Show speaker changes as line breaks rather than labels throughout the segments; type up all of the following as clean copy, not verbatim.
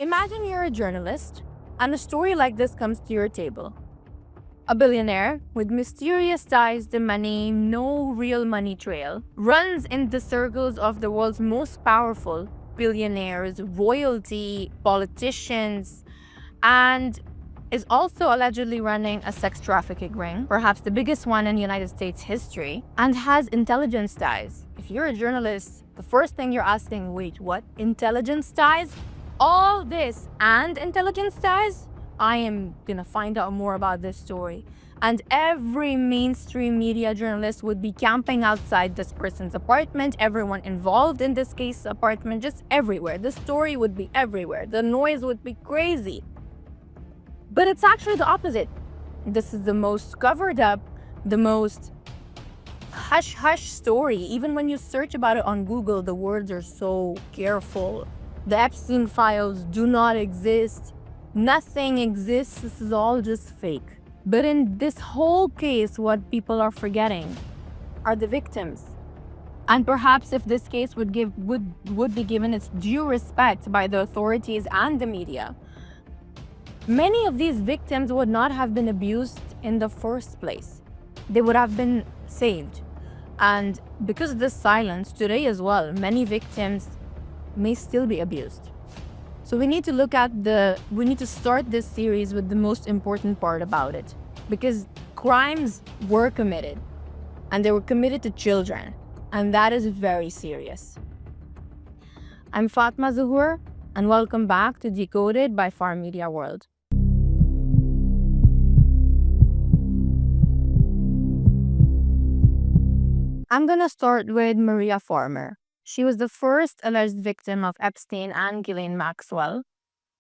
Imagine you're a journalist and a story like this comes to your table. A billionaire with mysterious ties to money, no real money trail, runs in the circles of the world's most powerful billionaires, royalty, politicians, and is also allegedly running a sex trafficking ring, perhaps the biggest one in United States history, and has intelligence ties. If you're a journalist, the first thing you're asking, wait, what? Intelligence ties? All this and intelligence ties? I am gonna find out more about this story. And every mainstream media journalist would be camping outside this person's apartment, everyone involved in this case apartment, just everywhere. The story would be everywhere. The noise would be crazy. But it's actually the opposite. This is the most covered up, the most hush-hush story. Even when you search about it on Google, the words are so careful. The Epstein files do not exist. Nothing exists. This is all just fake. But in this whole case, what people are forgetting are the victims. And perhaps if this case would be given its due respect by the authorities and the media, many of these victims would not have been abused in the first place. They would have been saved. And because of this silence, today as well, many victims may still be abused. So we need to start this series with the most important part about it. Because crimes were committed, and they were committed to children. And that is very serious. I'm Fatma Zuhur, and welcome back to Decoded by Far Media World. I'm gonna start with Maria Former. She was the first alleged victim of Epstein and Ghislaine Maxwell,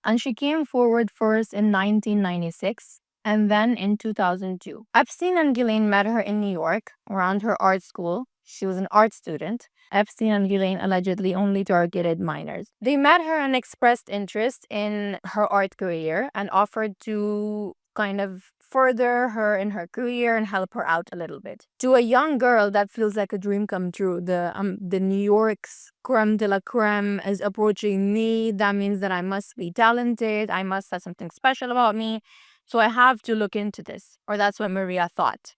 and she came forward first in 1996 and then in 2002. Epstein and Ghislaine met her in New York around her art school. She was an art student. Epstein and Ghislaine allegedly only targeted minors. They met her and expressed interest in her art career and offered to kind of further her in her career and help her out a little bit. To a young girl, that feels like a dream come true. The New York's creme de la creme is approaching me. That means that I must be talented. I must have something special about me. So I have to look into this. Or that's what Maria thought.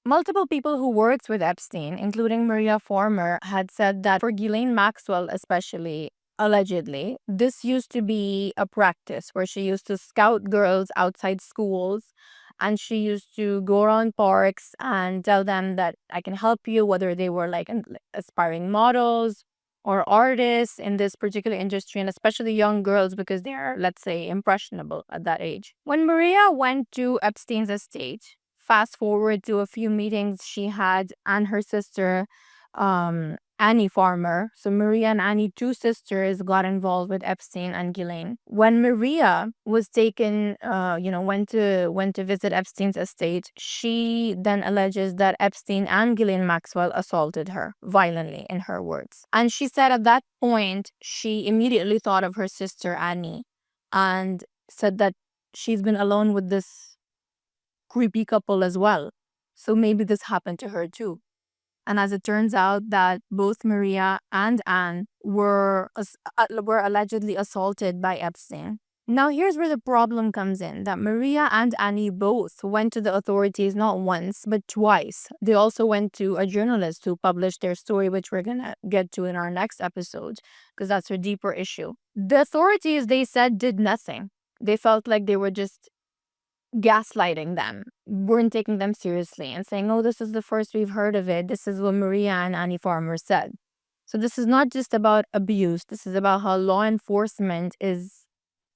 Multiple people who worked with Epstein, including Maria Former, had said that for Ghislaine Maxwell especially, allegedly, this used to be a practice where she used to scout girls outside schools, and she used to go around parks and tell them that I can help you, whether they were like aspiring models or artists in this particular industry, and especially young girls because they are, let's say, impressionable at that age. When Maria went to Epstein's estate, fast forward to a few meetings she had and her sister, Annie Former. So Maria and Annie, two sisters, got involved with Epstein and Ghislaine. When Maria was taken, went to visit Epstein's estate, she then alleges that Epstein and Ghislaine Maxwell assaulted her violently, in her words. And she said at that point, she immediately thought of her sister Annie and said that she's been alone with this creepy couple as well. So maybe this happened to her too. And as it turns out that both Maria and Anne were allegedly assaulted by Epstein. Now here's where the problem comes in, that Maria and Annie both went to the authorities not once, but twice. They also went to a journalist who published their story, which we're going to get to in our next episode, because that's a deeper issue. The authorities, they said, did nothing. They felt like they were just gaslighting them, weren't taking them seriously and saying, oh, this is the first we've heard of it. This is what Maria and Annie Former said. So this is not just about abuse. This is about how law enforcement is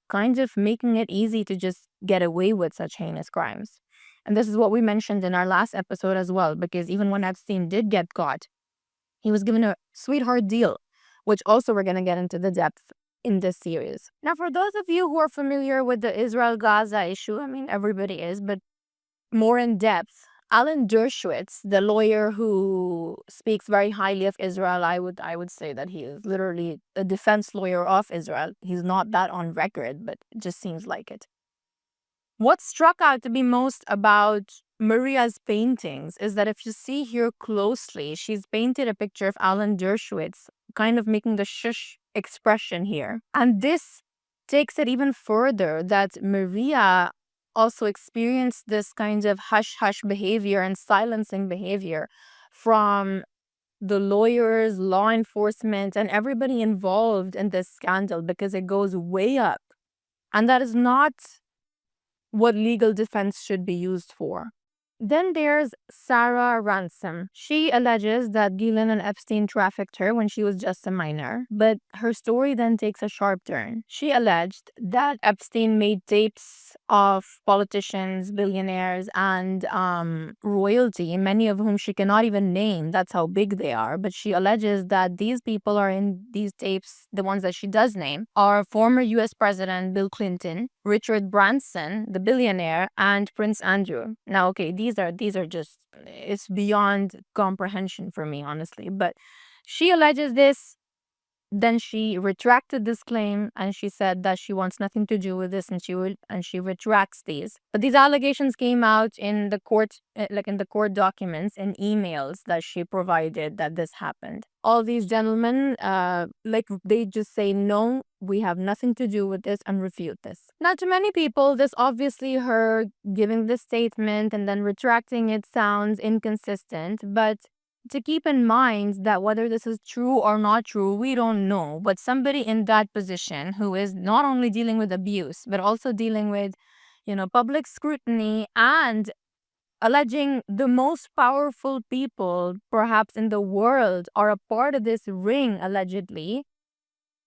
kind of making it easy to just get away with such heinous crimes. And this is what we mentioned in our last episode as well, because even when Epstein did get caught, he was given a sweetheart deal, which also we're going to get into the depth in this series. Now, for those of you who are familiar with the Israel-Gaza issue, I mean, everybody is, but more in depth, Alan Dershowitz, the lawyer who speaks very highly of Israel, I would say that he is literally a defense lawyer of Israel. He's not that on record, but it just seems like it. What struck out to me most about Maria's paintings is that if you see here closely, she's painted a picture of Alan Dershowitz, kind of making the shush expression here. And this takes it even further that Maria also experienced this kind of hush-hush behavior and silencing behavior from the lawyers, law enforcement, and everybody involved in this scandal, because it goes way up. And that is not what legal defense should be used for. Then there's Sarah Ransom. She alleges that Ghislaine and Epstein trafficked her when she was just a minor, but her story then takes a sharp turn. She alleged that Epstein made tapes of politicians, billionaires, and royalty, many of whom she cannot even name. That's how big they are. But she alleges that these people are in these tapes, the ones that she does name, are former US President Bill Clinton, Richard Branson, the billionaire, and Prince Andrew. Now, okay, these are just, it's beyond comprehension for me, honestly. But she alleges this, then she retracted this claim, and she said that she wants nothing to do with this, and she retracts these. But these allegations came out in the court, like in the court documents and emails that she provided, that this happened. All these gentlemen, like, they just say, no, we have nothing to do with this, and refute this. Now, to many people, this obviously, her giving this statement and then retracting it, sounds inconsistent, but to keep in mind that whether this is true or not true, we don't know. But somebody in that position, who is not only dealing with abuse, but also dealing with, public scrutiny, and alleging the most powerful people perhaps in the world are a part of this ring, allegedly,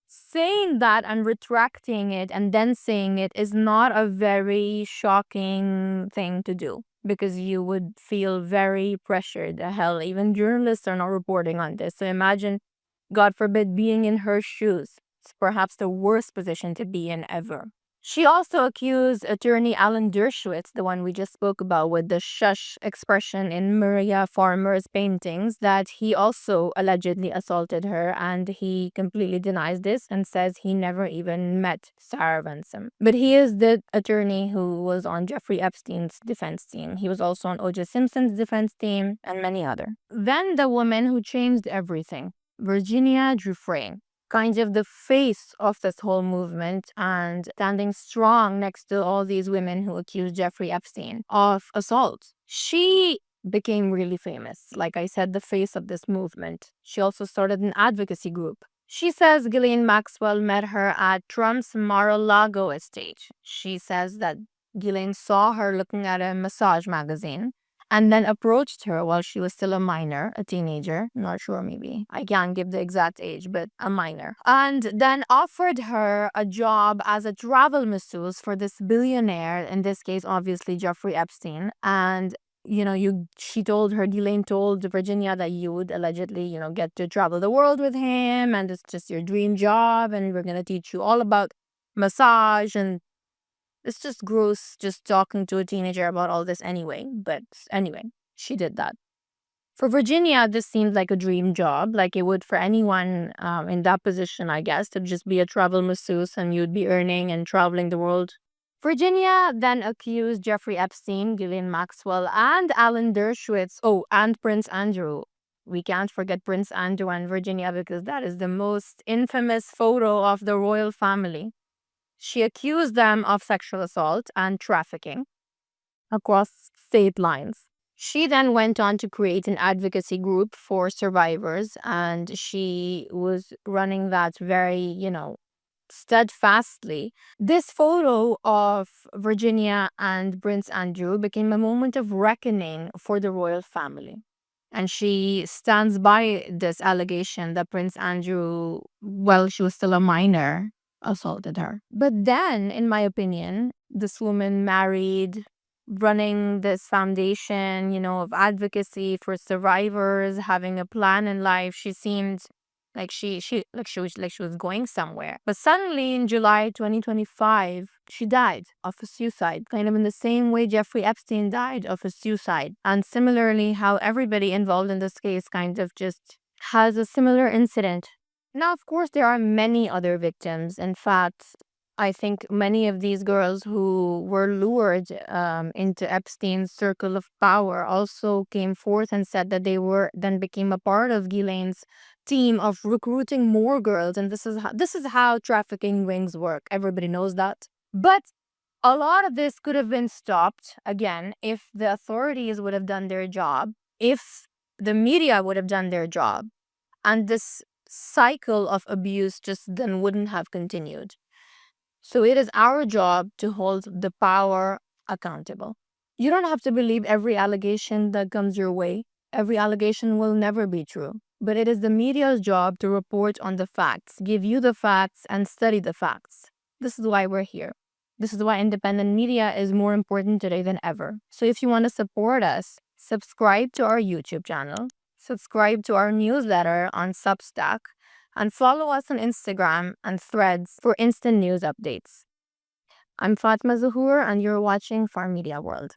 saying that and retracting it and then saying it is not a very shocking thing to do, because you would feel very pressured. Hell, even journalists are not reporting on this. So imagine, God forbid, being in her shoes. It's perhaps the worst position to be in ever. She also accused attorney Alan Dershowitz, the one we just spoke about with the shush expression in Maria Farmer's paintings, that he also allegedly assaulted her, and he completely denies this and says he never even met Sarah Ransom. But he is the attorney who was on Jeffrey Epstein's defense team. He was also on O.J. Simpson's defense team, and many other. Then the woman who changed everything, Virginia Giuffre, kind of the face of this whole movement and standing strong next to all these women who accused Jeffrey Epstein of assault. She became really famous. Like I said, the face of this movement. She also started an advocacy group. She says Ghislaine Maxwell met her at Trump's Mar-a-Lago estate. She says that Ghislaine saw her looking at a massage magazine and then approached her while she was still a minor, a teenager, not sure, maybe. I can't give the exact age, but a minor. And then offered her a job as a travel masseuse for this billionaire, in this case, obviously, Jeffrey Epstein. And, Ghislaine told Virginia that you would allegedly, get to travel the world with him, and it's just your dream job, and we're going to teach you all about massage. And it's just gross just talking to a teenager about all this anyway. But anyway, she did that. For Virginia, this seemed like a dream job, like it would for anyone in that position, I guess, to just be a travel masseuse and you'd be earning and traveling the world. Virginia then accused Jeffrey Epstein, Ghislaine Maxwell, and Alan Dershowitz, and Prince Andrew. We can't forget Prince Andrew and Virginia, because that is the most infamous photo of the royal family. She accused them of sexual assault and trafficking across state lines. She then went on to create an advocacy group for survivors, and she was running that very, steadfastly. This photo of Virginia and Prince Andrew became a moment of reckoning for the royal family. And she stands by this allegation that Prince Andrew, while she was still a minor, assaulted her. But then, in my opinion, this woman married, running this foundation, of advocacy for survivors, having a plan in life. She seemed like she was going somewhere. But suddenly in July 2025, she died of a suicide, kind of in the same way Jeffrey Epstein died of a suicide. And similarly, how everybody involved in this case kind of just has a similar incident. Now, of course, there are many other victims. In fact, I think many of these girls who were lured into Epstein's circle of power also came forth and said that they were then became a part of Ghislaine's team of recruiting more girls, and this is how trafficking rings work. Everybody knows that. But a lot of this could have been stopped again if the authorities would have done their job, if the media would have done their job, and this cycle of abuse just then wouldn't have continued. So it is our job to hold the power accountable. You don't have to believe every allegation that comes your way. Every allegation will never be true. But it is the media's job to report on the facts, give you the facts, and study the facts. This is why we're here. This is why independent media is more important today than ever. So if you want to support us, subscribe to our YouTube channel, subscribe to our newsletter on Substack, and follow us on Instagram and Threads for instant news updates. I'm Fatma Zuhur, and you're watching Farm Media World.